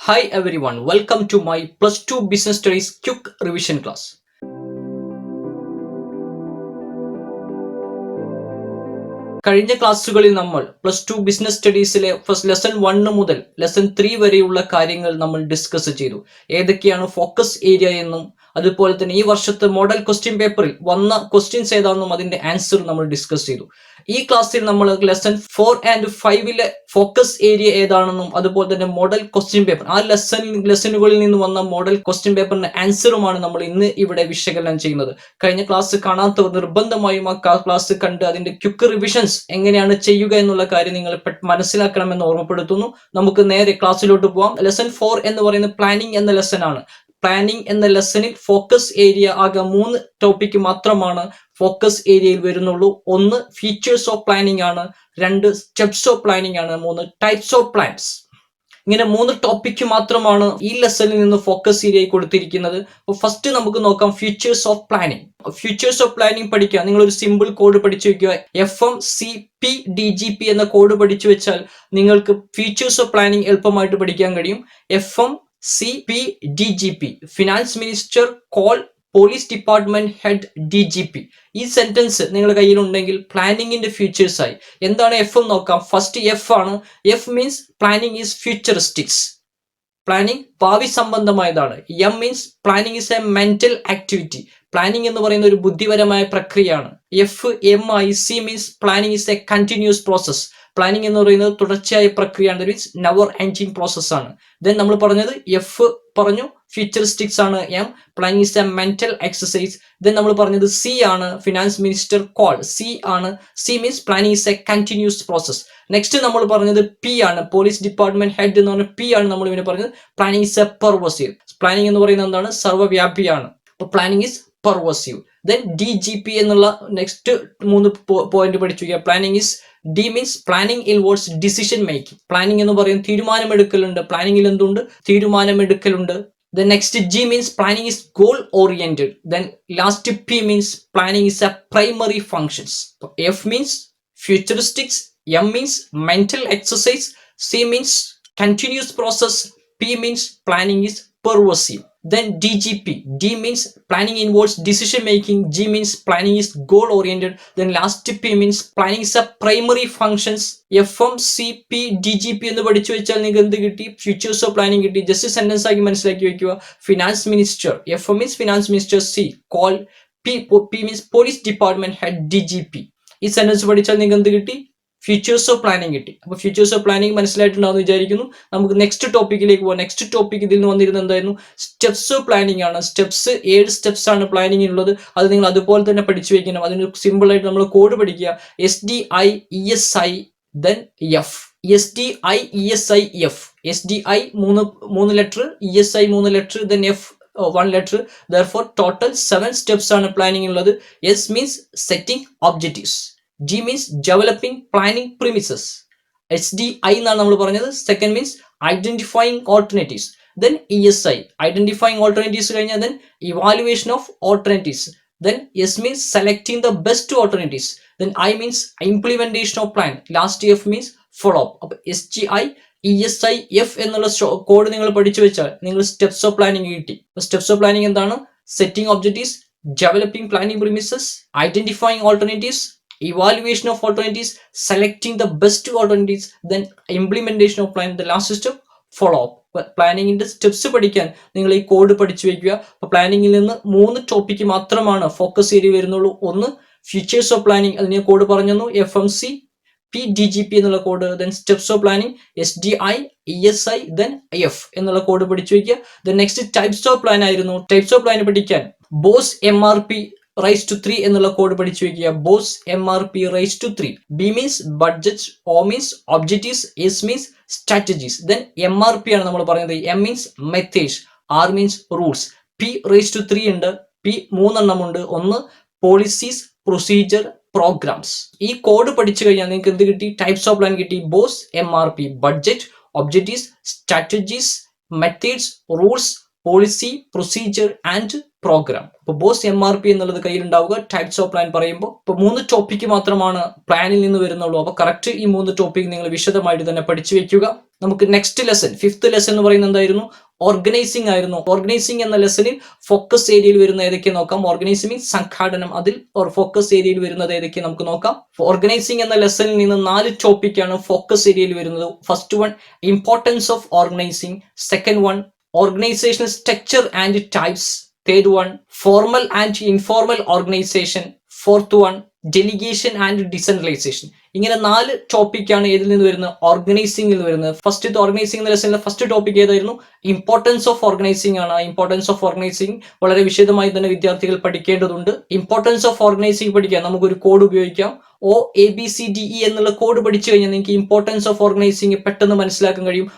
Hi everyone, welcome to my Plus 2 Business Studies Quick Revision class. കഴിഞ്ഞ ക്ലാസ്സുകളിൽ നമ്മൾ plus two business സ്റ്റഡീസിലെ first lesson 1 മുതൽ lesson 3 വരെയുള്ള കാര്യങ്ങൾ നമ്മൾ ഡിസ്കസ് ചെയ്തു. ഏതൊക്കെയാണ് ഫോക്കസ് ഏരിയ എന്നും അതുപോലെ തന്നെ ഈ വർഷത്തെ മോഡൽ ക്വസ്റ്റ്യൻ പേപ്പറിൽ വന്ന ക്വസ്റ്റ്യൻസ് ഏതാണെന്നും അതിന്റെ ആൻസർ നമ്മൾ ഡിസ്കസ് ചെയ്തു. ഈ ക്ലാസ്സിൽ നമ്മൾ ലെസൺ 4 ആൻഡ് 5ലെ ഫോക്കസ് ഏരിയ ഏതാണെന്നും അതുപോലെ തന്നെ മോഡൽ ക്വസ്റ്റ്യൻ പേപ്പർ ആ ലെസണുകളിൽ നിന്ന് വന്ന മോഡൽ ക്വസ്റ്റ്യൻ പേപ്പറിന്റെ ആൻസറുമാണ് നമ്മൾ ഇന്ന് ഇവിടെ വിശകലനം ചെയ്യുന്നത്. കഴിഞ്ഞ ക്ലാസ് കാണാത്തവർ നിർബന്ധമായും ആ ക്ലാസ് കണ്ട് അതിന്റെ ക്വിക്ക് റിവിഷൻസ് എങ്ങനെയാണ് ചെയ്യുക എന്നുള്ള കാര്യം നിങ്ങൾ മനസ്സിലാക്കണമെന്ന് ഓർമ്മപ്പെടുത്തുന്നു. നമുക്ക് നേരെ ക്ലാസ്സിലോട്ട് പോവാം. ലെസൺ 4 എന്ന് പറയുന്നത് പ്ലാനിംഗ് എന്ന ലെസൺ ആണ്. പ്ലാനിംഗ് എന്ന ലെസണിൽ ഫോക്കസ് ഏരിയ ആകെ 3 ടോപ്പിക് മാത്രമാണ് ഫോക്കസ് ഏരിയയിൽ വരുന്നുള്ളൂ. 1 ഫീച്ചേഴ്സ് ഓഫ് പ്ലാനിംഗ് ആണ്, 2 സ്റ്റെപ്സ് ഓഫ് പ്ലാനിംഗ് ആണ്, 3 ടൈപ്സ് ഓഫ് പ്ലാൻസ്. ഇങ്ങനെ 3 ടോപ്പിക് മാത്രമാണ് ഈ ലെസണിൽ നിന്ന് ഫോക്കസ് ഏരിയയിൽ കൊടുത്തിരിക്കുന്നത്. അപ്പോൾ ഫസ്റ്റ് നമുക്ക് നോക്കാം features of planning. Features of planning പഠിക്കുക. നിങ്ങൾ ഒരു സിമ്പിൾ കോഡ് പഠിച്ചു വെക്കുക. FMCPDGP എന്ന കോഡ് പഠിച്ചു വെച്ചാൽ നിങ്ങൾക്ക് ഫീച്ചേഴ്സ് ഓഫ് പ്ലാനിംഗ് എളുപ്പമായിട്ട് പഠിക്കാൻ കഴിയും. FMCPDGP finance minister call police department head DGP. ഈ സെന്റൻസ് നിങ്ങളുടെ കയ്യിലുണ്ടെങ്കിൽ പ്ലാനിങ്ങിന്റെ ഫീച്ചേഴ്സ് ആയി. എന്താണ് എഫ് എന്ന് നോക്കാം. ഫസ്റ്റ് എഫ് ആണ്. F means planning is futuristics. Planning ഭാവി സംബന്ധമായതാണ്. M means planning is a mental activity. Planning എന്ന് പറയുന്ന ഒരു ബുദ്ധിപരമായ പ്രക്രിയയാണ്. എം ആയി. C means planning is a continuous process. Planning എന്ന് പറയുന്നത് തുടർച്ചയായ പ്രക്രിയയാണ്. മീൻസ് നെവർ എൻഡിങ് പ്രോസസ് ആണ്. ദെൻ നമ്മൾ പറഞ്ഞത് എഫ് പറഞ്ഞു ഫ്യൂച്ചറിസ്റ്റിക്സ് ആണ്. M planning is a mental exercise. Then നമ്മൾ പറഞ്ഞത് സി ആണ് ഫിനാൻസ് മിനിസ്റ്റർ കോൾ. സി ആണ്. C means planning is a continuous process. Next നമ്മൾ പറഞ്ഞത് പി ആണ് പോലീസ് ഡിപ്പാർട്ട്മെന്റ് ഹെഡ് എന്ന് പറഞ്ഞ പി ആണ് നമ്മൾ ഇവനെ പറഞ്ഞത് planning is A pervasive. Planning എന്ന് പറയുന്നത് എന്താണ്? സർവ്വവ്യാപിയാണ്. അപ്പൊ planning is pervasive. Then DGP എന്നുള്ള നെക്സ്റ്റ് 3 പോയിന്റ് പഠിച്ചു. Planning is D means planning involves decision making. Planning എന്ന് പറയുന്നത് തീരുമാനമെടുക്കലുണ്ട്. പ്ലാനിങ്ങിൽ എന്തുണ്ട്? തീരുമാനമെടുക്കലുണ്ട്. Then next G means planning is goal oriented. Then last P means planning is a primary functions. F means futuristics. M means mental exercise. C means continuous process. P means planning is pervasive. Then DGP. D means planning involves decision making. G means planning is goal oriented. Then last P means planning is a primary functions. FMCPDGP എന്ന് പഠിച്ചു വെച്ചാൽ നിങ്ങൾക്ക് എന്ത് കിട്ടി? Futures of planning കിട്ടി. Just sentence ആക്കി മനസ്സിലാക്കി വെക്കുക. Finance minister. F means finance minister. C call. P means police department head DGP. ഈ സെന്റൻസ് പഠിച്ചാൽ നിങ്ങൾക്ക് എന്ത് കിട്ടി? ഫ്യൂച്ചേഴ്സ് ഓഫ് പ്ലാനിങ് കിട്ടി. അപ്പൊ ഫ്യൂച്ചേഴ്സ് ഓഫ് പ്ലാനിങ് മനസ്സിലായിട്ടുണ്ടാവും വിചാരിക്കുന്നു. നമുക്ക് നെക്സ്റ്റ് ടോപ്പിക്കിലേക്ക് പോകാം. നെക്സ്റ്റ് ടോപ്പിക് ഇതിൽ നിന്ന് വന്നിരുന്നത് എന്തായിരുന്നു? സ്റ്റെപ്സ് ഓഫ് പ്ലാനിങ് ആണ്. സ്റ്റെപ്സ് 7 സ്റ്റെപ്സ് ആണ് പ്ലാനിങ്ങിനുള്ളത്. അത് നിങ്ങൾ അതുപോലെ തന്നെ പഠിച്ചു വെക്കണം. അതിന് സിമ്പിൾ ആയിട്ട് നമ്മൾ കോഡ് പഠിക്കുക. SDI ESI then F. SDI ESI F. SDI 3 letter, ESI 3 letter, then F 1 letter. Therefore total 7 steps ആണ് പ്ലാനിങ്ങിനുള്ളത്. S means setting objectives. G means developing planning premises. SDI എന്നാണ് നമ്മൾ പറഞ്ഞത്. Second means identifying alternatives. Then ESI identifying alternatives കഴിഞ്ഞാൽ then evaluation of alternatives. Then S means selecting the best alternatives. Then I means implementation of plan. Last F means follow up. അപ്പോൾ SGI ESI F എന്നുള്ള code നിങ്ങൾ പഠിച്ചു വെച്ചാൽ നിങ്ങൾ steps of planning കിട്ടി. Steps of planning എന്താണ്? Setting objectives, developing planning premises, identifying alternatives, evaluation of alternatives, selecting the best alternatives, then implementation of plan. The last step follow up. പ്ലാനിങ്ങിന്റെ steps പഠിക്കാൻ നിങ്ങൾ ഈ കോഡ് പഠിച്ചു വെക്കുക. അപ്പൊ പ്ലാനിങ്ങിൽ നിന്ന് 3 ടോപ്പിക്ക് മാത്രമാണ് ഫോക്കസ് ഏരിയ വരുന്നുള്ളൂ. 1 ഫീച്ചേഴ്സ് ഓഫ് പ്ലാനിങ്, അതിന് കോഡ് പറഞ്ഞു. FMCPDGP എന്നുള്ള code. Then steps of planning SDI ESI then F എന്നുള്ള കോഡ് പഠിച്ചു വെക്കുക. Then next types of plan ആയിരുന്നു. ടൈപ്സ് ഓഫ് പ്ലാൻ പഠിക്കാൻ ബോസ് MRP raised to 3 എന്നുള്ള കോഡ് പഠിച്ചു വെക്കുക. Boss MRP raised to 3. B means budget. O means objectives. S means strategies. Then MRP ആണ് നമ്മൾ പറയുന്നത്. M means methods. R means rules. P raised to 3 ഉണ്ട്. P 3 എണ്ണം ഉണ്ട്. 1 policies, procedure, programs. ഈ കോഡ് പഠിച്ചു കഴിഞ്ഞാൽ നിങ്ങൾക്ക് എന്ത് കിട്ടി? ടൈപ്സ് ഓഫ് പ്ലാൻ കിട്ടി. Boss MRP budget, objectives, strategies, methods, rules, policy, procedure and program. അപ്പോൾ ബോസ് MRP എന്നുള്ളത് കയ്യിലുണ്ടാവുക. ടൈപ്സ് ഓഫ് പ്ലാൻ പറയുമ്പോൾ ഇപ്പോൾ 3 ടോപ്പിക്ക് മാത്രമാണ് പ്ലാനിൽ നിന്ന് വരുന്നുള്ളൂ. അപ്പോൾ കറക്റ്റ് ഈ 3 ടോപ്പിക് നിങ്ങൾ വിശദമായിട്ട് തന്നെ പഠിച്ചു വെക്കുക. നമുക്ക് നെക്സ്റ്റ് ലെസൺ, 5th ലെസൺ എന്ന് പറയുന്നത് എന്തായിരുന്നു? ഓർഗനൈസിംഗ് ആയിരുന്നു. ഓർഗനൈസിംഗ് എന്ന ലെസണിൽ ഫോക്കസ് ഏരിയയിൽ വരുന്ന ഏതൊക്കെ നോക്കാം. ഓർഗനൈസിംഗ് മീൻസ് സംഘാടനം. അതിൽ ഫോക്കസ് ഏരിയയിൽ വരുന്നത് ഏതൊക്കെ നമുക്ക് നോക്കാം. ഓർഗനൈസിംഗ് എന്ന ലെസണിൽ നിന്ന് 4 ടോപ്പിക്കാണ് ഫോക്കസ് ഏരിയയിൽ വരുന്നത്. First one, importance of organising. Second one, organisation structure and types. Third one, formal and informal organisation. Fourth one, delegation and decentralisation. ഇങ്ങനെ 4 ടോപ്പിക്കാണ് ഏതിൽ നിന്ന് വരുന്നത്? ഓർഗനൈസിംഗിൽ വരുന്നത്. ഫസ്റ്റ് ഓർഗനൈസിംഗ് എന്ന ലെസണിലെ ഫസ്റ്റ് ടോപ്പിക് ഏതായിരുന്നു? ഇമ്പോർട്ടൻസ് ഓഫ് ഓർഗനൈസിംഗ് ആണ്. ഇമ്പോർട്ടൻസ് ഓഫ് ഓർഗനൈസിംഗ് വളരെ വിശദമായി തന്നെ വിദ്യാർത്ഥികൾ പഠിക്കേണ്ടതുണ്ട്. ഇമ്പോർട്ടൻസ് ഓഫ് ഓർഗനൈസിംഗ് പഠിക്കാൻ നമുക്കൊരു കോഡ് ഉപയോഗിക്കാം. OABCDE എന്നുള്ള കോഡ് പഠിച്ചു കഴിഞ്ഞാൽ നിങ്ങൾക്ക് ഇമ്പോർട്ടൻസ് ഓഫ് ഓർഗനൈസിംഗ് പെട്ടെന്ന് മനസ്സിലാക്കാൻ കഴിയും.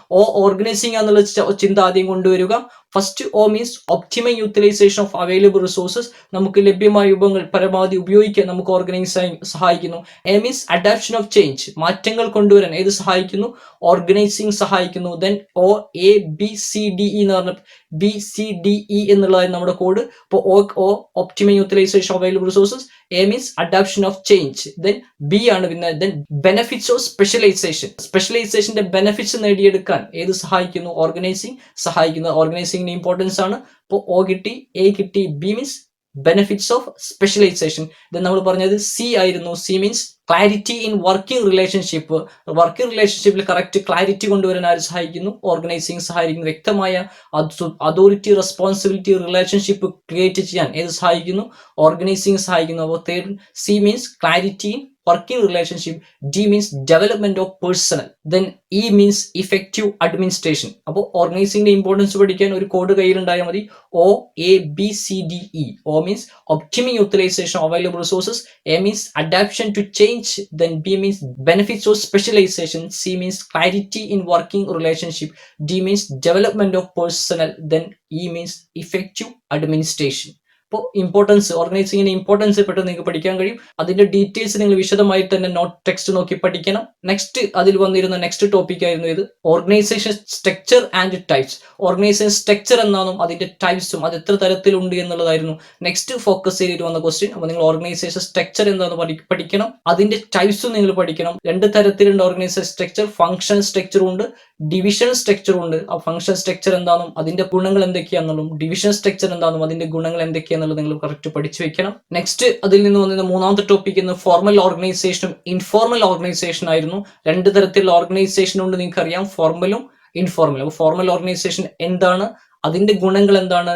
ഓർഗനൈസിംഗ് എന്നുള്ള ചിന്ത ആദ്യം കൊണ്ടുവരിക. First O means optimum utilisation of available resources. നമുക്ക് ലഭ്യമായ വിഭവങ്ങൾ പരമാവധി ഉപയോഗിക്കാൻ നമുക്ക് ഓർഗനൈസ് സഹായിക്കുന്നു. A means adaption of change, മാറ്റങ്ങൾ കൊണ്ടുവരാൻ ഏത് സഹായിക്കുന്നു? ഓർഗനൈസിംഗ് സഹായിക്കുന്നു. ദെൻ OABCDE എന്ന് പറഞ്ഞ BCDE എന്നുള്ളതായിരുന്നു നമ്മുടെ കോഡ്. അപ്പോൾ optimum utilisation of available resources. A means adoption of change. Then B ആണ് പിന്നെ. then benefits of specialization. സ്പെഷ്യലൈസേഷന്റെ ബെനിഫിറ്റ്സ് നേടിയെടുക്കാൻ ഏത് സഹായിക്കുന്നു? ഓർഗനൈസിംഗ് സഹായിക്കുന്നു. ഓർഗനൈസിംഗിന്റെ ഇമ്പോർട്ടൻസ് ആണ്. ഇപ്പോൾ O കിട്ടി, A കിട്ടി. B means benefits of specialisation. ഇത് നമ്മൾ പറഞ്ഞത് C ആയിരുന്നു. C means clarity in working relationship. Working റിലേഷൻഷിപ്പിൽ കറക്റ്റ് ക്ലാരിറ്റി കൊണ്ടുവരാൻ ആര് സഹായിക്കുന്നു? ഓർഗനൈസിംഗ് സഹായിക്കുന്നു. വ്യക്തമായ അതോറിറ്റി റെസ്പോൺസിബിലിറ്റി റിലേഷൻഷിപ്പ് ക്രിയേറ്റ് ചെയ്യാൻ ഏത് സഹായിക്കുന്നു? ഓർഗനൈസിംഗ് സഹായിക്കുന്നു. അപ്പോൾ third C means clarity in working relationship. D means development of personal. Then E means effective administration. അപ്പോൾ ഓർഗനൈസിംഗിന്റെ ഇമ്പോർട്ടൻസ് പഠിക്കാൻ ഒരു കോഡ് കയ്യിലുണ്ടായാൽ മതി. OABCDE. O means optimum utilisation of available resources. A means adaption to change. Then B means benefits of specialization. C means clarity in working relationship. D means development of personnel. Then E means effective administration. അപ്പോൾ importance, ഓർഗനൈസിംഗിന്റെ importance പെട്ടെന്ന് നിങ്ങൾക്ക് പഠിക്കാൻ കഴിയും. അതിന്റെ details നിങ്ങൾ വിശദമായി തന്നെ not text നോക്കി പഠിക്കണം. നെക്സ്റ്റ് അതിൽ വന്നിരുന്ന നെക്സ്റ്റ് ടോപ്പിക് ആയിരുന്നു ഇത്, organisation structure and types. Organisation structure എന്നാലും അതിന്റെ ടൈപ്സും അത് എത്ര തരത്തിലുണ്ട് എന്നുള്ളതായിരുന്നു നെക്സ്റ്റ് ഫോക്കസ് ഏരിയയിൽ വന്ന ക്വസ്റ്റ്യൻ. അപ്പോൾ നിങ്ങൾ ഓർഗനൈസേഷൻ സ്ട്രക്ചർ എന്താണെന്ന് പഠിക്കണം, അതിന്റെ ടൈപ്സും നിങ്ങൾ പഠിക്കണം. 2 തരത്തിലുണ്ട് ഓർഗനൈസേഷൻ സ്ട്രക്ചർ. ഫംഗ്ഷൻ സ്ട്രക്ചറും ഉണ്ട്, ഡിവിഷൻ സ്ട്രക്ചറും ഉണ്ട്. ആ ഫംഗ്ഷൻ സ്ട്രക്ചർ എന്താണെന്നും അതിന്റെ ഗുണങ്ങൾ എന്തൊക്കെയാണെന്നും ഡിവിഷൻ സ്ട്രക്ചർ എന്താണെന്നും അതിന്റെ ഗുണങ്ങൾ എന്തൊക്കെയാണെന്നുള്ളത് നിങ്ങൾ കറക്റ്റ് പഠിച്ചു വെക്കണം. നെക്സ്റ്റ് അതിൽ നിന്ന് വന്നിരുന്ന 3ാമത്തെ ടോപ്പിക് ഫോർമൽ ഓർഗനൈസേഷനും ഇൻഫോർമൽ ഓർഗനൈസേഷൻ ആയിരുന്നു. 2 തരത്തിലുള്ള ഓർഗനൈസേഷൻ ഉണ്ട്, നിങ്ങൾക്ക് അറിയാം, ഫോർമലും ഇൻഫോർമൽ. അപ്പോൾ ഫോർമൽ ഓർഗനൈസേഷൻ എന്താണ്, അതിന്റെ ഗുണങ്ങൾ എന്താണ്,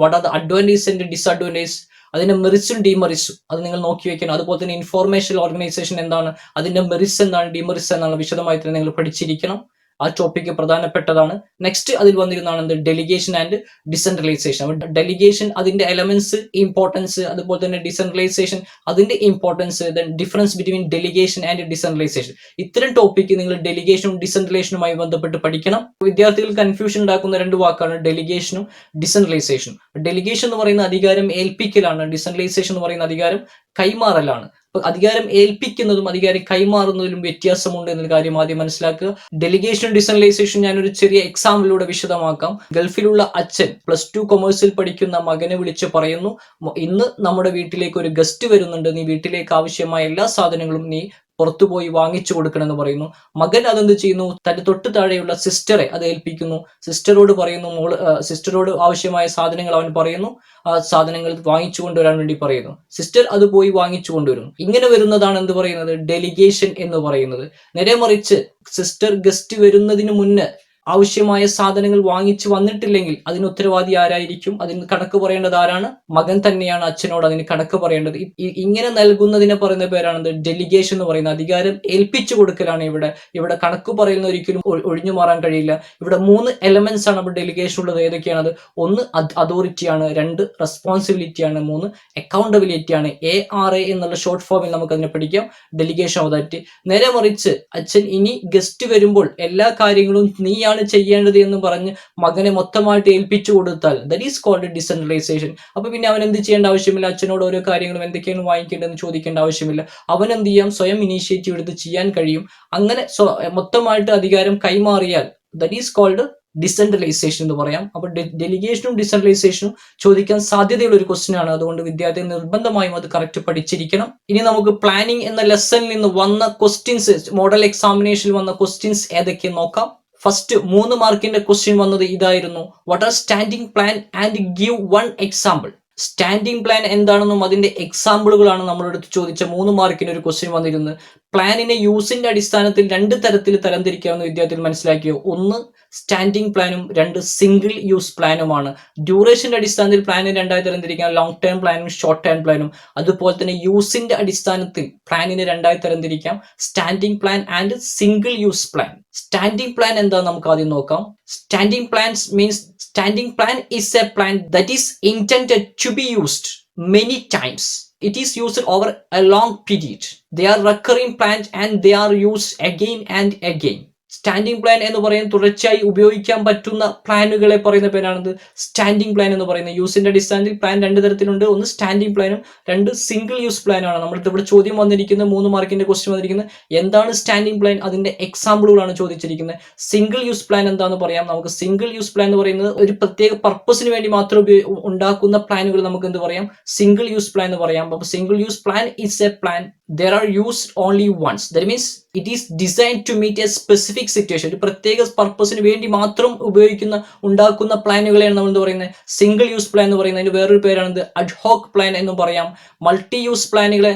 what are the advantage and disadvantage, അതിന്റെ മെറിറ്റ്സും ഡിമെറിറ്റ്സും അത് നിങ്ങൾ നോക്കി വെക്കണം. അതുപോലെ തന്നെ ഇൻഫോർമേഷൻ ഓർഗനൈസേഷൻ എന്താണ്, അതിന്റെ മെറിറ്റ്സ് എന്താണ്, ഡിമെറിറ്റ്സ് എന്താണ് വിശദമായി തന്നെ നിങ്ങൾ പഠിച്ചിരിക്കണം. ആ ടോപ്പിക്ക് പ്രധാനപ്പെട്ടതാണ്. നെക്സ്റ്റ് അതിൽ വന്നിരുന്നതാണ് എന്ത്? Delegation and decentralisation. ഡെലിഗേഷൻ അതിന്റെ എലമെന്റ്സ്, ഇമ്പോർട്ടൻസ്, അതുപോലെ തന്നെ ഡിസെൻട്രലൈസേഷൻ അതിന്റെ importance, then difference between delegation and decentralisation. ഇത്തരം ടോപ്പിക്ക് നിങ്ങൾ ഡെലിഗേഷനും ഡിസെൻട്രലൈസേഷനുമായി ബന്ധപ്പെട്ട് പഠിക്കണം. വിദ്യാർത്ഥികൾ കൺഫ്യൂഷൻ ഉണ്ടാക്കുന്ന 2 വാക്കാണ് ഡെലിഗേഷനും ഡിസെൻട്രലൈസേഷനും. ഡെലിഗേഷൻ എന്ന് പറയുന്ന അധികാരം ഏൽപ്പിക്കലാണ്, ഡിസെൻട്രലൈസേഷൻ എന്ന് പറയുന്ന അധികാരം കൈമാറലാണ്. അപ്പൊ അധികാരം ഏൽപ്പിക്കുന്നതും അധികാരം കൈമാറുന്നതിലും വ്യത്യാസമുണ്ട് എന്നൊരു കാര്യം ആദ്യം മനസ്സിലാക്കുക. ഡെലിഗേഷൻ ഡിസെൻട്രലൈസേഷൻ ഞാനൊരു ചെറിയ എക്സാമ്പിളിലൂടെ വിശദമാക്കാം. ഗൾഫിലുള്ള അച്ഛൻ +2 കൊമേഴ്സിൽ പഠിക്കുന്ന മകനെ വിളിച്ച് പറയുന്നു, ഇന്ന് നമ്മുടെ വീട്ടിലേക്ക് ഒരു ഗസ്റ്റ് വരുന്നുണ്ട്, നീ വീട്ടിലേക്ക് ആവശ്യമായ എല്ലാ സാധനങ്ങളും നീ പുറത്തുപോയി വാങ്ങിച്ചു കൊടുക്കണമെന്ന് പറയുന്നു. മകൻ അതെന്ത് ചെയ്യുന്നു? തന്റെ തൊട്ട് താഴെയുള്ള സിസ്റ്ററെ അത് ഏൽപ്പിക്കുന്നു. സിസ്റ്ററോട് പറയുന്നു, സിസ്റ്ററോട് ആവശ്യമായ സാധനങ്ങൾ അവൻ പറയുന്നു, ആ സാധനങ്ങൾ വാങ്ങിച്ചു കൊണ്ടുവരാൻ വേണ്ടി പറയുന്നു. സിസ്റ്റർ അത് പോയി വാങ്ങിച്ചു കൊണ്ടുവരുന്നു. ഇങ്ങനെ വരുന്നതാണ് എന്ത് പറയുന്നത്? ഡെലിഗേഷൻ എന്ന് പറയുന്നത്. നേരെ മറിച്ച് സിസ്റ്റർ ഗസ്റ്റ് വരുന്നതിന് മുന്നേ ആവശ്യമായ സാധനങ്ങൾ വാങ്ങിച്ചു വന്നിട്ടില്ലെങ്കിൽ അതിന് ഉത്തരവാദി ആരായിരിക്കും? അതിന് കണക്ക് പറയേണ്ടത് ആരാണ്? മകൻ തന്നെയാണ് അച്ഛനോട് അതിന് കണക്ക് പറയേണ്ടത്. ഇങ്ങനെ നൽകുന്നതിനെ പറയുന്ന പേരാണ് ഡെലിഗേഷൻ എന്ന് പറയുന്നത്. അധികാരം ഏൽപ്പിച്ചു കൊടുക്കലാണ് ഇവിടെ കണക്ക് പറയുന്ന ഒരിക്കലും ഒഴിഞ്ഞു മാറാൻ കഴിയില്ല. ഇവിടെ 3 എലമെന്റ്സ് ആണ് അപ്പോൾ ഡെലിഗേഷൻ ഉള്ളത്. ഏതൊക്കെയാണത്? 1 അതോറിറ്റിയാണ്, 2 റെസ്പോൺസിബിലിറ്റിയാണ്, 3 അക്കൗണ്ടബിലിറ്റിയാണ്. ARA എന്നുള്ള ഷോർട്ട് ഫോമിൽ നമുക്ക് അതിനെ പഠിക്കാം, ഡെലിഗേഷൻ അതോറിറ്റി. നേരെ മറിച്ച് അച്ഛൻ ഇനി ഗസ്റ്റ് വരുമ്പോൾ എല്ലാ കാര്യങ്ങളും നീയാണ് ചെയ്യേണ്ടത് എന്ന് പറഞ്ഞ് മകനെ മൊത്തമായിട്ട് ഏൽപ്പിച്ചു കൊടുത്താൽ ദാറ്റ് ഈസ് കോൾഡ് ഡിസെൻട്രലൈസേഷൻ. അപ്പൊ പിന്നെ അവൻ എന്ത് ചെയ്യേണ്ട ആവശ്യമില്ല, അച്ഛനോട് ഓരോ കാര്യങ്ങളും എന്തൊക്കെയാണ് വാങ്ങിക്കേണ്ടതെന്ന് ചോദിക്കേണ്ട ആവശ്യമില്ല. അവൻ എന്ത് ചെയ്യാം? സ്വയം ഇനീഷ്യേറ്റീവ് എടുത്ത് ചെയ്യാൻ കഴിയും. അങ്ങനെ മൊത്തമായിട്ട് അധികാരം കൈമാറിയാൽ ദാറ്റ് ഈസ് കോൾഡ് ഡിസെൻട്രലൈസേഷൻ എന്ന് പറയാം. അപ്പൊ ഡെലിഗേഷനും ഡിസെൻട്രലൈസേഷനും ചോദിക്കാൻ സാധ്യതയുള്ള ഒരു ക്വസ്റ്റ്യൻ ആണ്. അതുകൊണ്ട് വിദ്യാർത്ഥി നിർബന്ധമായും അത് കറക്റ്റ് പഠിച്ചിരിക്കണം. ഇനി നമുക്ക് പ്ലാനിംഗ് എന്ന ലെസണിൽ നിന്ന് വന്ന ക്വസ്റ്റ്യൻസ്, മോഡൽ എക്സാമിനേഷനിൽ വന്ന ക്വസ്റ്റ്യൻസ് ഏതൊക്കെയെന്ന് നോക്കാം. ഫസ്റ്റ് 3 മാർക്കിന്റെ ക്വസ്റ്റ്യൻ വന്നത് ഇതായിരുന്നു. What are standing plan and give 1 example. Standing plan എന്താണെന്നും അതിന്റെ എക്സാമ്പിളുകളാണ് നമ്മളെടുത്ത് ചോദിച്ച 3 മാർക്കിന് ഒരു ക്വസ്റ്റ്യൻ വന്നിരുന്നത്. പ്ലാനിനെ യൂസിന്റെ അടിസ്ഥാനത്തിൽ 2 തരത്തിൽ തരംതിരിക്കാമെന്ന് വിദ്യാർത്ഥികൾ മനസ്സിലാക്കിയോ. 1 സ്റ്റാൻഡിംഗ് പ്ലാനും 2 സിംഗിൾ യൂസ് പ്ലാനുമാണ്. ഡ്യൂറേഷന്റെ അടിസ്ഥാനത്തിൽ പ്ലാനിനെ 2ആയി തരംതിരിക്കാം, ലോങ് ടേം പ്ലാനും ഷോർട്ട് ടേം പ്ലാനും. അതുപോലെ തന്നെ യൂസിന്റെ അടിസ്ഥാനത്തിൽ പ്ലാനിനെ 2ആയി തരംതിരിക്കാം, standing plan and single use plan. Standing plan എന്താ നമുക്ക് ആദ്യം നോക്കാം. Standing plans means standing plan is a plan that is intended to be used many times. It is used over a long period. They are recurring plans and they are used again and again. Standing plan എന്ന് പറയുന്നത് തുടർച്ചയായി ഉപയോഗിക്കാൻ പറ്റുന്ന പ്ലാനുകളെ പറയുന്ന പേരാണിത് standing plan എന്ന് പറയുന്നത്. യൂസിന്റെ അടിസ്ഥാനത്തിൽ plan 2 തരത്തിലുണ്ട്. 1 സ്റ്റാൻഡിംഗ് പ്ലാനും 2 സിംഗിൾ യൂസ് പ്ലാനുമാണ്. നമ്മൾക്ക് ഇവിടെ ചോദ്യം വന്നിരിക്കുന്നത് 3 മാർക്കിന്റെ ക്വസ്റ്റ്യൻ വന്നിരിക്കുന്നത് എന്താണ് സ്റ്റാൻഡിംഗ് പ്ലാൻ, അതിന്റെ എക്സാമ്പിളുകളാണ് ചോദിച്ചിരിക്കുന്നത്. സിംഗിൾ യൂസ് പ്ലാൻ എന്താന്ന് പറയാം. നമുക്ക് സിംഗിൾ യൂസ് പ്ലാൻ എന്ന് പറയുന്നത് ഒരു പ്രത്യേക പർപ്പസിന് വേണ്ടി മാത്രം ഉണ്ടാക്കുന്ന പ്ലാനുകൾ നമുക്ക് എന്ത് പറയാം, സിംഗിൾ യൂസ് പ്ലാൻ എന്ന് പറയാം. അപ്പൊ single use plan is A plan there are used only once. That means it is designed to meet a specific situation. ഒരു പ്രത്യേക പർപ്പസിന് വേണ്ടി മാത്രം ഉണ്ടാക്കുന്ന പ്ലാനുകളെയാണ് നമ്മൾ എന്ത് പറയുന്നത്, സിംഗിൾ യൂസ് പ്ലാൻ എന്ന് പറയുന്നത്. അതിന്റെ വേറൊരു പേരാണ് അഡ്ഹോക്ക് പ്ലാൻ എന്നും പറയാം. മൾട്ടി യൂസ് പ്ലാനുകളെ,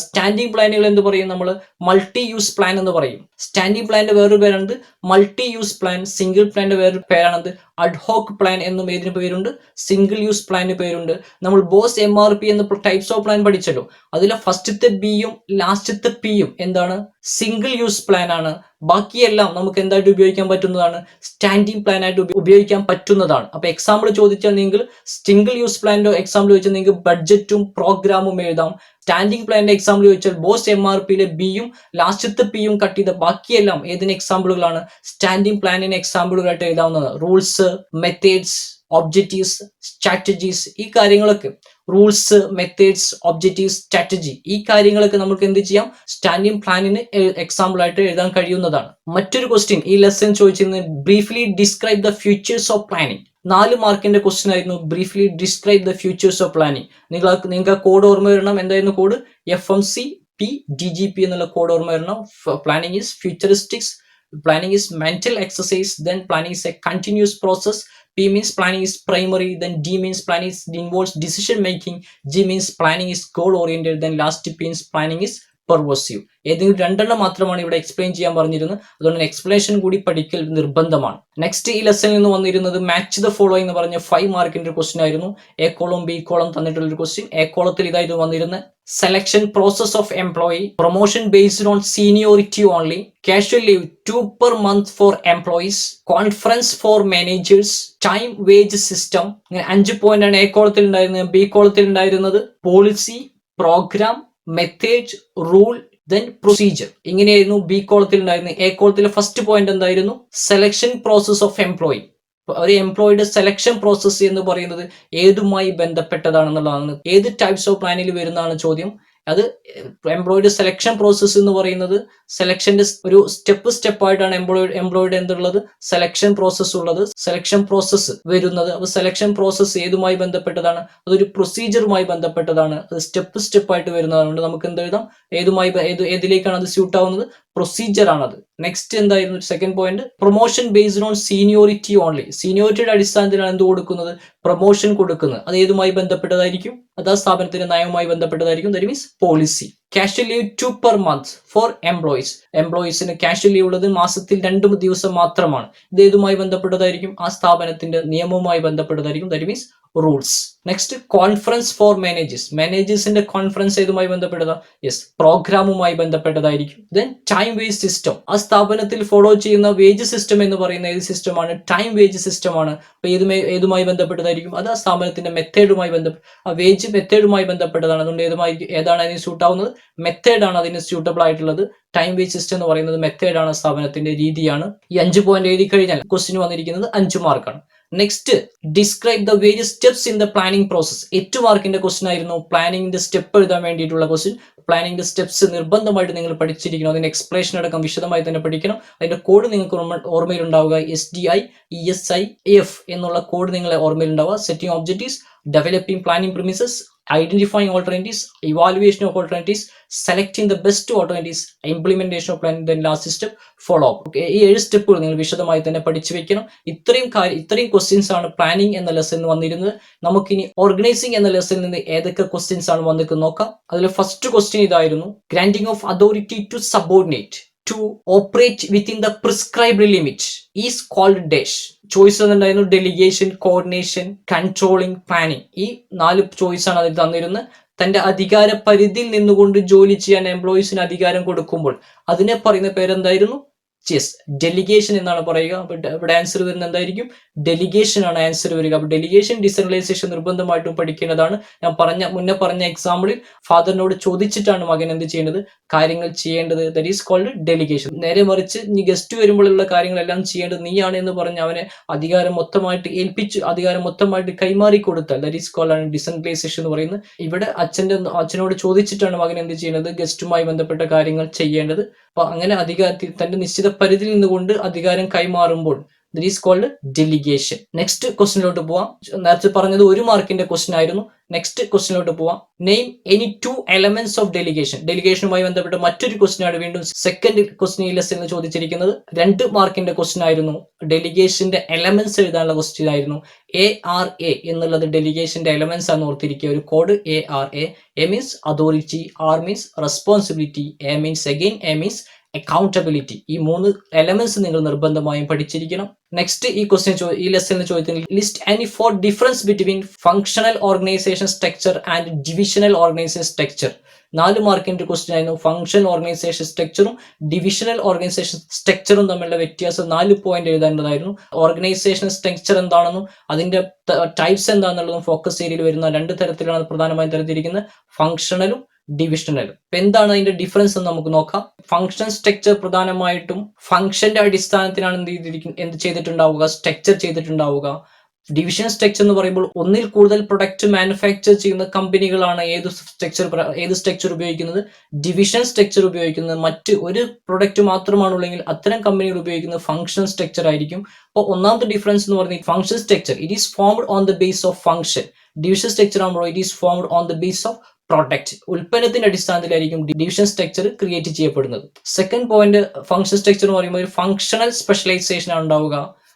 സ്റ്റാൻഡിംഗ് പ്ലാനുകൾ എന്ന് പറയും നമ്മൾ മൾട്ടി യൂസ് പ്ലാൻ എന്ന് പറയും. സ്റ്റാൻഡിംഗ് പ്ലാന്റെ വേറൊരു പേരാണ് മൾട്ടി യൂസ് പ്ലാൻ. സിംഗിൾ പ്ലാന്റെ വേറൊരു പേരാണ് അഡ്ഹോക്ക് പ്ലാൻ എന്നും ഏതിന് പേരുണ്ട്, സിംഗിൾ യൂസ് പ്ലാനിന് പേരുണ്ട്. നമ്മൾ ബോസ് MRP എന്ന ടൈപ്സ് ഓഫ് പ്ലാൻ പഠിച്ചല്ലോ. അതിലെ ഫസ്റ്റത്തെ ബിയും ലാസ്റ്റത്തെ പിയും എന്താണ്, സിംഗിൾ യൂസ് പ്ലാൻ ആണ്. ബാക്കിയെല്ലാം നമുക്ക് എന്തായിട്ട് ഉപയോഗിക്കാൻ പറ്റുന്നതാണ്, സ്റ്റാൻഡിംഗ് പ്ലാൻ ആയിട്ട് ഉപയോഗിക്കാൻ പറ്റുന്നതാണ്. അപ്പൊ എക്സാമ്പിൾ ചോദിച്ചാൽ നിങ്ങൾ സിംഗിൾ യൂസ് പ്ലാനിന്റെ എക്സാമ്പിൾ ചോദിച്ചാൽ നിങ്ങൾക്ക് ബഡ്ജറ്റും പ്രോഗ്രാമും എഴുതാം. സ്റ്റാൻഡിംഗ് പ്ലാനിന്റെ എക്സാമ്പിൾ ചോദിച്ചാൽ ബോസ് MRPയിലെ ബിയും ലാസ്റ്റത്തെ പിയും കട്ട് ചെയ്ത ബാക്കിയെല്ലാം ഏതിന് എക്സാമ്പിളുകളാണ്, സ്റ്റാൻഡിംഗ് പ്ലാനിന് എക്സാമ്പിളുകളായിട്ട് എഴുതാവുന്നതാണ്. റൂൾസ്, മെത്തേഡ്സ്, ഒബ്ജക്റ്റീവ്സ്, സ്ട്രാറ്റജീസ്, ഈ കാര്യങ്ങളൊക്കെ റൂൾസ്, മെത്തേഡ്സ്, ഒബ്ജക്റ്റീവ്സ്, സ്ട്രാറ്റജി, ഈ കാര്യങ്ങളൊക്കെ നമുക്ക് എന്ത് ചെയ്യാം, സ്റ്റാൻഡിംഗ് പ്ലാനിന് എക്സാമ്പിൾ ആയിട്ട് എഴുതാൻ കഴിയുന്നതാണ്. മറ്റൊരു ക്വസ്റ്റ്യൻ ഈ ലെസൺ ചോദിച്ചിരുന്നത് briefly describe the futures of planning. 4 മാർക്കിന്റെ ക്വസ്റ്റ്യൻ ആയിരുന്നു briefly describe the futures of planning. നിങ്ങൾക്ക് കോഡ് ഓർമ്മ വരണം. എന്തായിരുന്നു കോഡ്, FMCP-DGP എന്നുള്ള കോഡ് ഓർമ്മ വരണം. Planning is futuristics, planning is mental exercise, then planning is a continuous process. P means planning is primary, then D means planning involves decision making, G means planning is goal oriented, then last P means planning is pervasive. ഏതെങ്കിലും 2 മാത്രമാണ് ഇവിടെ explain ചെയ്യാൻ പറഞ്ഞിരുന്നത്. അതുകൊണ്ട് explanation കൂടി പഠിക്കൽ നിർബന്ധമാണ്. Next ഈ ലെസണിൽ നിന്ന് വന്നിരുന്നത് മാച്ച് ദ ഫോളോയിങ് എന്ന് പറഞ്ഞ 5 മാർക്കിന്റെ ഒരു ക്വസ്റ്റ്യൻ ആയിരുന്നു. A കോളം B കോളം തന്നിട്ടുള്ള ഒരു ക്വസ്റ്റ്യൻ. A കോളത്തിൽ ഇതായിരുന്നു വന്നിരുന്നത് selection process of employee, promotion based on seniority only, casual leave 2 per month for employees, conference for managers, time wage system. ഇങ്ങനെ 5 പോയിന്റ് ആണ് A കോളത്തിൽ ഉണ്ടായിരുന്നത്. B കോളത്തിൽ ഉണ്ടായിരുന്നത് policy, programme, method, rule, then procedure. ഇങ്ങനെയായിരുന്നു B കോളത്തിൽ ഉണ്ടായിരുന്നത്. A കോളത്തിലെ ഫസ്റ്റ് പോയിന്റ് എന്തായിരുന്നു, സെലക്ഷൻ പ്രോസസ് ഓഫ് എംപ്ലോയി. ഒരു എംപ്ലോയിയുടെ സെലക്ഷൻ പ്രോസസ് എന്ന് പറയുന്നത് ഏതുമായി ബന്ധപ്പെട്ടതാണെന്നുള്ളതാണ്. ഏത് ടൈപ്സ് ഓഫ് പ്ലാനിൽ വരുന്നതാണ് ചോദ്യം. അത് എംപ്ലോയിയുടെ സെലക്ഷൻ പ്രോസസ് എന്ന് പറയുന്നത് സെലക്ഷന്റെ ഒരു സ്റ്റെപ്പായിട്ടാണ് എംപ്ലോയിയുടെ എന്തുള്ളത്, സെലക്ഷൻ പ്രോസസ് ഉള്ളത്, സെലക്ഷൻ പ്രോസസ് വരുന്നത്. അപ്പൊ സെലക്ഷൻ പ്രോസസ് ഏതുമായി ബന്ധപ്പെട്ടതാണ്, അതൊരു പ്രൊസീജിയറുമായി ബന്ധപ്പെട്ടതാണ്. അത് സ്റ്റെപ്പായിട്ട് വരുന്നതാണ്. നമുക്ക് എന്തെഴുതാം, ഏതിലേക്കാണ് അത് സ്യൂട്ട് ആവുന്നത്, പ്രൊസീജിയർ ആണത്. നെക്സ്റ്റ് എന്തായിരുന്നു second point, promotion based on seniority only. സീനിയോറിറ്റിയുടെ അടിസ്ഥാനത്തിലാണ് എന്ത് കൊടുക്കുന്നത്, പ്രൊമോഷൻ കൊടുക്കുന്നത്. അത് ഏതുമായി ബന്ധപ്പെട്ടതായിരിക്കും, അത് ആ സ്ഥാപനത്തിന്റെ നയവുമായി ബന്ധപ്പെട്ടതായിരിക്കും. That means policy. Casual leave 2 per month for employees. എംപ്ലോയീസിന് കാഷ്വൽ ലീവ് ഉള്ളത് മാസത്തിൽ 2 ദിവസം മാത്രമാണ്. ഇത് ഏതുമായി ബന്ധപ്പെട്ടതായിരിക്കും, ആ സ്ഥാപനത്തിന്റെ നിയമവുമായി ബന്ധപ്പെട്ടതായിരിക്കും. That means rules. Next conference for managers. മാനേജേഴ്സിന്റെ കോൺഫറൻസ് ഏതുമായി ബന്ധപ്പെട്ടതാ, യെസ്, പ്രോഗ്രാമുമായി ബന്ധപ്പെട്ടതായിരിക്കും. Then time wage system. ആ സ്ഥാപനത്തിൽ ഫോളോ ചെയ്യുന്ന വേജ് സിസ്റ്റം എന്ന് പറയുന്ന ഏത് സിസ്റ്റമാണ്, ടൈം വേജ് സിസ്റ്റമാണ്. അപ്പൊ ഏതുമായി ബന്ധപ്പെട്ടതായിരിക്കും, അത് ആ സ്ഥാപനത്തിന്റെ മെത്തേഡുമായി ആ വേജ് മെത്തേഡുമായി ബന്ധപ്പെട്ടതാണ്. അതുകൊണ്ട് ഏതാണ് അതിന് സ്യൂട്ട് ആവുന്നത്, മെത്തേഡാണ് അതിന് സ്യൂട്ടബിൾ ആയിട്ടുള്ളത്. ടൈം വേജ് സിസ്റ്റം എന്ന് പറയുന്നത് മെത്തേഡാണ്, സ്ഥാപനത്തിന്റെ രീതിയാണ്. ഈ 5 പോയിന്റ് എഴുതി കഴിഞ്ഞാൽ ക്വസ്റ്റ്യൻ വന്നിരിക്കുന്നത് 5 മാർക്കാണ്. Next describe the various steps in the planning process. 8 മാർക്കിന്റെ ക്വസ്റ്റൻ ആയിരുന്നു പ്ലാനിങ്ങിന്റെ സ്റ്റെപ്പ് എഴുതാൻ വേണ്ടിയിട്ടുള്ള ക്വസ്റ്റൻ. പ്ലാനിങ്ങിന്റെ സ്റ്റെപ്സ് നിർബന്ധമായിട്ട് നിങ്ങൾ പഠിച്ചിരിക്കണം. അതിന്റെ എക്സ്പ്ലനേഷൻ അടക്കം വിശദമായി തന്നെ പഠിക്കണം. അതിന്റെ കോഡ് നിങ്ങൾക്ക് ഓർമ്മയിൽ ഉണ്ടാവുക. SDI ESI AF എന്നുള്ള കോഡ് നിങ്ങളെ ഓർമ്മയിൽ ഉണ്ടാവുക. Setting objectives, developing planning premises, identifying alternatives, evaluation of alternatives, selecting the best alternatives, implementation of plan, then last step follow up. Okay, ഈ 7 സ്റ്റെപ്പുകൾ നിങ്ങൾ വിശദമായി തന്നെ പഠിച്ചു വെക്കണം. ഇത്രയും ക്വസ്റ്റ്യൻസ് ആണ് പ്ലാനിംഗ് എന്ന ലെസണിൽ വന്നിരുന്നത്. നമുക്കിനി ഓർഗനൈസിംഗ് എന്ന ലെസണിൽ നിന്ന് ഏതൊക്കെ ക്വസ്റ്റ്യൻസ് ആണ് വന്നിരിക്കുന്നത് നോക്കാം. അതിൽ ഫസ്റ്റ് ക്വസ്റ്റ്യൻ ഇതായിരുന്നു, granting of authority to subordinate to operate within the prescribed limit is called dash. Choice ഉണ്ടായിരുന്നു ഡെലിഗേഷൻ, കോർഡിനേഷൻ, കൺട്രോളിംഗ്, പ്ലാനിങ്. ഈ 4 ചോയ്സ് ആണ് അതിൽ തന്നിരുന്നത്. തന്റെ അധികാര പരിധിയിൽ നിന്നുകൊണ്ട് ജോലി ചെയ്യാൻ എംപ്ലോയീസിന് അധികാരം കൊടുക്കുമ്പോൾ അതിനെ പറയുന്ന പേരെന്തായിരുന്നു? ഡെലിഗേഷൻ എന്നാണ് പറയുക. അപ്പൊ ഇവിടെ ആൻസർ വരുന്നത് എന്തായിരിക്കും? ഡെലിഗേഷൻ ആണ് ആൻസർ വരിക. അപ്പൊ ഡെലിഗേഷൻ, ഡിസെൻട്രലൈസേഷൻ നിർബന്ധമായിട്ടും പഠിക്കേണ്ടതാണ്. ഞാൻ മുന്നേ പറഞ്ഞ എക്സാമ്പിളിൽ ഫാദറിനോട് ചോദിച്ചിട്ടാണ് മകൻ എന്ത് ചെയ്യേണ്ടത്, കാര്യങ്ങൾ ചെയ്യേണ്ടത്. That is called delegation. നേരെ മറിച്ച് നീ ഗസ്റ്റ് വരുമ്പോഴുള്ള കാര്യങ്ങളെല്ലാം ചെയ്യേണ്ടത് നീയാണ് എന്ന് പറഞ്ഞ് അവനെ അധികാരം മൊത്തമായിട്ട് ഏൽപ്പിച്ചു, അധികാരം മൊത്തമായിട്ട് കൈമാറി കൊടുത്താൽ ദറ്റ് ഈസ് കോൾഡ് ഡിസെൻട്രലൈസേഷൻ എന്ന് പറയുന്നത്. ഇവിടെ അച്ഛനോട് ചോദിച്ചിട്ടാണ് മകൻ എന്ത് ചെയ്യുന്നത്, ഗസ്റ്റുമായി ബന്ധപ്പെട്ട കാര്യങ്ങൾ ചെയ്യേണ്ടത്. അപ്പൊ അങ്ങനെ അധികാരത്തിൽ തന്റെ നിശ്ചിത പരിധിയിൽ നിന്നുകൊണ്ട് അധികാരം കൈമാറുമ്പോൾ that is called delegation. Next ക്വസ്റ്റിനിലോട്ട് പോവാം. നേരത്തെ പറഞ്ഞത് 1 മാർക്കിന്റെ ക്വസ്റ്റൻ ആയിരുന്നു. നെക്സ്റ്റ് ക്വസ്റ്റിനിലോട്ട് പോവാം. Name any 2 elements of delegation. ഡെലിഗേഷനുമായി ബന്ധപ്പെട്ട മറ്റൊരു ക്വസ്റ്റൻ ആണ് വീണ്ടും സെക്കൻഡ് ക്വസ്റ്റൻ ഈ ലെസണിൽ ചോദിച്ചിരിക്കുന്നത്. 2 മാർക്കിന്റെ ക്വസ്റ്റൻ ആയിരുന്നു. ഡെലിഗേഷന്റെ എലമെന്റ്സ് എഴുതാനുള്ള ക്വസ്റ്റ്യൻ ആയിരുന്നു. ARA എന്നുള്ളത് ഡെലിഗേഷന്റെ എലമെന്റ്സ് ആണ് ഓർത്തിരിക്കുക. ഒരു code ARA. A means authority, R means responsibility, A means again A means accountability. ഈ 3 എലമെന്റ്സ് നിങ്ങൾ നിർബന്ധമായും പഠിച്ചിരിക്കണം. നെക്സ്റ്റ് ഈ ലെസണിൽ ചോദിക്കുന്നത് list and 4 difference between functional organisation structure and divisional organisation structure. 4 മാർക്കിന്റെ ക്വസ്റ്റ്യൻ ആയിരുന്നു. ഫങ്ഷണൽ ഓർഗനൈസേഷൻ സ്ട്രക്ചറും ഡിവിഷണൽ ഓർഗനൈസേഷൻ സ്ട്രക്ചറും തമ്മിലുള്ള വ്യത്യാസം 4 പോയിന്റ് എഴുതേണ്ടതായിരുന്നു. ഓർഗനൈസേഷൻ സ്ട്രക്ചർ എന്താണെന്നും അതിന്റെ ടൈപ്സ് എന്താണെന്നുള്ളതും ഫോക്കസ് ഏരിയയിൽ വരുന്ന 2 തരത്തിലാണ് പ്രധാനമായും തരത്തിരിക്കുന്നത്, ഫങ്ഷണലും ഡിവിഷണലും. ഇപ്പൊ എന്താണ് അതിന്റെ ഡിഫറൻസ് എന്ന് നമുക്ക് നോക്കാം. ഫങ്ഷൻ സ്ട്രക്ചർ പ്രധാനമായിട്ടും ഫങ്ഷന്റെ അടിസ്ഥാനത്തിലാണ് എന്ത് ചെയ്തിട്ടുണ്ടാവുക, സ്ട്രക്ചർ ചെയ്തിട്ടുണ്ടാവുക. ഡിവിഷൻ സ്ട്രക്ചർ എന്ന് പറയുമ്പോൾ ഒന്നിൽ കൂടുതൽ പ്രൊഡക്റ്റ് മാനുഫാക്ചർ ചെയ്യുന്ന കമ്പനികളാണ് ഏത് സ്ട്രക്ചർ ഉപയോഗിക്കുന്നത്, ഡിവിഷൻ സ്ട്രക്ചർ ഉപയോഗിക്കുന്നത്. മറ്റ് ഒരു പ്രൊഡക്റ്റ് മാത്രമാണുള്ളെങ്കിൽ അത്തരം കമ്പനികൾ ഉപയോഗിക്കുന്നത് ഫങ്ഷൻ സ്ട്രക്ചർ ആയിരിക്കും. അപ്പോൾ ഒന്നാമത്തെ ഡിഫറൻസ് എന്ന് പറയുന്നത് function structure it is formed on the base of function. Division structure ആകുമ്പോൾ it is formed on the base of product. ഉൽപ്പന്നത്തിന്റെ അടിസ്ഥാനത്തിലായിരിക്കും ഡിവിഷൻ സ്ട്രക്ചർ ക്രിയേറ്റ് ചെയ്യപ്പെടുന്നത്. സെക്കൻഡ് പോയിന്റ്, ഫങ്ഷൻ സ്ട്രക്ചർ എന്ന് പറയുമ്പോൾ ഒരു ഫങ്ഷണൽ സ്പെഷ്യലൈസേഷൻ ആണ് ഉണ്ടാവുക.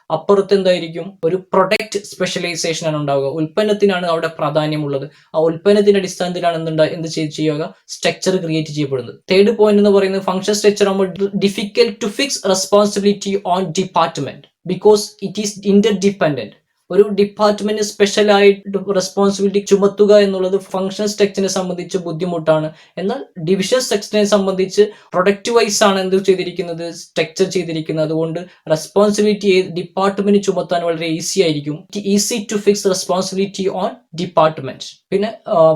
അപ്പുറത്ത് എന്തായിരിക്കും, ഒരു പ്രൊഡക്റ്റ് സ്പെഷ്യലൈസേഷൻ ആണ് ഉണ്ടാവുക. ഉൽപ്പന്നത്തിനാണ് അവിടെ പ്രാധാന്യമുള്ളത്. ആ ഉൽപ്പന്നത്തിന്റെ അടിസ്ഥാനത്തിലാണ് എന്ത് ചെയ്യുക, സ്ട്രക്ചർ ക്രിയേറ്റ് ചെയ്യപ്പെടുന്നത്. തേർഡ് പോയിന്റ് എന്ന് പറയുന്നത് ഫങ്ഷൻ സ്ട്രക്ചർ ആകുമ്പോൾ difficult to fix responsibility on department because it is interdependent. ഒരു ഡിപ്പാർട്ട്മെന്റ് സ്പെഷ്യലായിട്ട് റെസ്പോൺസിബിലിറ്റി ചുമത്തുക എന്നുള്ളത് ഫങ്ഷൻ സ്ട്രക്ചറിനെ സംബന്ധിച്ച് ബുദ്ധിമുട്ടാണ്. എന്നാൽ ഡിവിഷൻ സ്ട്രക്ചറിനെ സംബന്ധിച്ച് പ്രൊഡക്റ്റ് വൈസ് ആണ് എന്ത് ചെയ്തിരിക്കുന്നത്, സ്ട്രക്ചർ ചെയ്തിരിക്കുന്നത്. അതുകൊണ്ട് റെസ്പോൺസിബിലിറ്റി ഡിപ്പാർട്ട്മെന്റ് ചുമത്താൻ വളരെ ഈസി ആയിരിക്കും. Easy to fix responsibility on department. പിന്നെ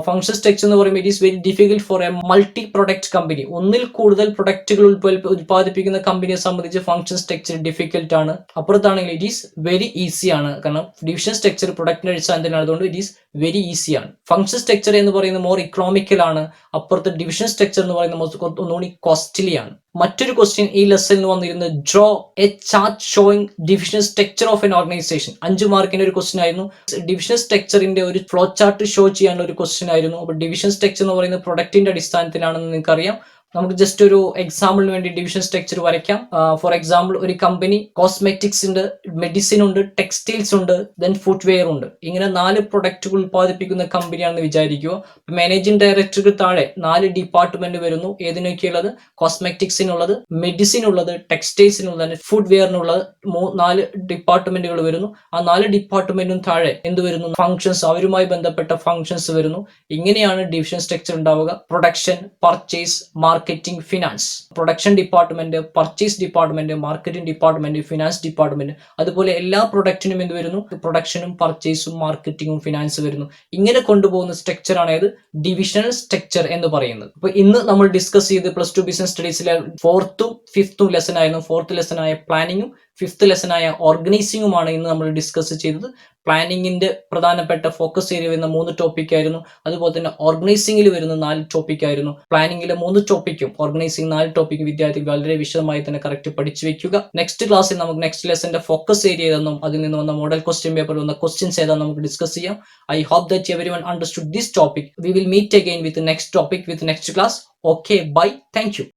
ഫങ്ഷൻ സ്ട്രക്ചർ എന്ന് പറയുമ്പോൾ it is very difficult for a multi product company. ഒന്നിൽ കൂടുതൽ പ്രൊഡക്റ്റുകൾ ഉത്പാദിപ്പിക്കുന്ന കമ്പനിയെ സംബന്ധിച്ച് ഫങ്ഷൻ സ്ട്രക്ചർ ഡിഫിക്കൽട്ട് ആണ്. അപ്പുറത്താണെങ്കിൽ ഇറ്റ് ഈസ് വെരി ഈസി ആണ്. കാരണം ഡിവിഷൻ സ്ട്രക്ചർ പ്രൊഡക്റ്റിന്റെ അടിസ്ഥാനത്തിലാണ്. അതുകൊണ്ട് ഇറ്റ് ഈസ് വെരി ഈസി ആണ്. ഫങ്ഷൻ സ്ട്രക്ചർ എന്ന് പറയുന്നത് മോർ ഇക്കണോമിക്കൽ ആണ്. അപ്പുറത്ത് ഡിവിഷൻ സ്ട്രക്ചർ എന്ന് പറയുന്നത് ഒന്നുകൂടി കോസ്റ്റ്ലി ആണ്. മറ്റൊരു ക്വസ്റ്റ്യൻ ഈ ലെസണിൽ വന്നിരുന്നത് draw A chart showing division structure of N organisation. 5 മാർക്കിന്റെ ഒരു ക്വസ്റ്റ്യൻ ആയിരുന്നു. ഡിവിഷൻ സ്ട്രക്ചറിന്റെ ഒരു ഫ്ലോ ചാർട്ട് ഷോ ചെയ്യാനുള്ള ഒരു ക്വസ്റ്റ്യൻ ആയിരുന്നു. അപ്പോൾ ഡിവിഷൻ സ്ട്രക്ചർ എന്ന് പറയുന്നത് പ്രൊഡക്റ്റിന്റെ അടിസ്ഥാനത്തിലാണെന്ന് നിങ്ങൾക്കറിയാം. നമുക്ക് ജസ്റ്റ് ഒരു എക്സാമ്പിളിന് വേണ്ടി ഡിവിഷൻ സ്ട്രക്ചർ വരയ്ക്കാം. ഫോർ എക്സാമ്പിൾ, ഒരു കമ്പനി കോസ്മെറ്റിക്സ് ഉണ്ട്, മെഡിസിൻ ഉണ്ട്, ടെക്സ്റ്റൈൽസ് ഉണ്ട്, ദെൻ ഫുട്വെയർ ഉണ്ട്. ഇങ്ങനെ 4 പ്രൊഡക്റ്റുകൾ ഉത്പാദിപ്പിക്കുന്ന കമ്പനിയാണെന്ന് വിചാരിക്കുക. മാനേജിംഗ് ഡയറക്ടർക്ക് താഴെ 4 ഡിപ്പാർട്ട്മെന്റ് വരുന്നു. ഏതിനൊക്കെയുള്ളത്, കോസ്മെറ്റിക്സിനുള്ളത്, മെഡിസിനുള്ളത്, ടെക്സ്റ്റൈൽസിനുള്ളത്, ഫുട്വെയറിനുള്ളത് 4 ഡിപ്പാർട്ട്മെന്റുകൾ വരുന്നു. ആ 4 ഡിപ്പാർട്ട്മെന്റിനും താഴെ എന്ത് വരുന്നു, ഫങ്ഷൻസ്, അവരുമായി ബന്ധപ്പെട്ട ഫങ്ഷൻസ് വരുന്നു. ഇങ്ങനെയാണ് ഡിവിഷൻ സ്ട്രക്ചർ ഉണ്ടാവുക. Production, purchase, marketing, finance. Production department, purchase department, marketing department, finance department. അതുപോലെ എല്ലാ പ്രൊഡക്റ്റിനും എന്ത് വരുന്നു, പ്രൊഡക്ഷനും പർച്ചേസും മാർക്കറ്റിംഗും ഫിനാൻസ് വരുന്നു. ഇങ്ങനെ കൊണ്ടുപോകുന്ന സ്ട്രക്ചർ ആണ് ഏത്, ഡിവിഷണൽ സ്ട്രക്ചർ എന്ന് പറയുന്നത്. അപ്പൊ ഇന്ന് നമ്മൾ ഡിസ്കസ് ചെയ്ത് +2 ബിസിനസ് സ്റ്റഡീസിലെ 4th ഉം 5th ലെസൺ ആയിരുന്നു. 4th ലെസൺ ആയ പ്ലാനിങ്ങും ഫിഫ്ത്ത് ലെസൺ ആയ ഓർഗനൈസിംഗുമാണ് ഇന്ന് നമ്മൾ ഡിസ്കസ് ചെയ്തത്. പ്ലാനിങ്ങിന്റെ പ്രധാനപ്പെട്ട ഫോക്കസ് ഏരിയ വരുന്ന 3 ടോപ്പിക് ആയിരുന്നു. അതുപോലെ തന്നെ ഓർഗനൈസിംഗിൽ വരുന്ന 4 ടോപ്പിക് ആയിരുന്നു. പ്ലാനിങ്ങിലെ 3 ടോപ്പിക്കും ഓർഗനൈസിംഗ് 4 ടോപ്പിക്കും വിദ്യാർത്ഥികൾ വളരെ വിശദമായി തന്നെ കറക്റ്റ് പഠിച്ചു വെക്കുക. നെക്സ്റ്റ് ക്ലാസ്സിൽ നമുക്ക് നെക്സ്റ്റ് ലെസന്റെ ഫോക്കസ് ഏരിയ ഏതെന്നും അതിൽ നിന്ന് വന്ന മോഡൽ ക്വസ്റ്റ്യൻ പേപ്പറിൽ വന്ന ക്വസ്റ്റ്യൻസ് ഏതാണെന്ന് നമുക്ക് ഡിസ്കസ് ചെയ്യാം. I hope that everyone understood this topic. We will meet again with the next topic with next class. Okay, bye. Thank you.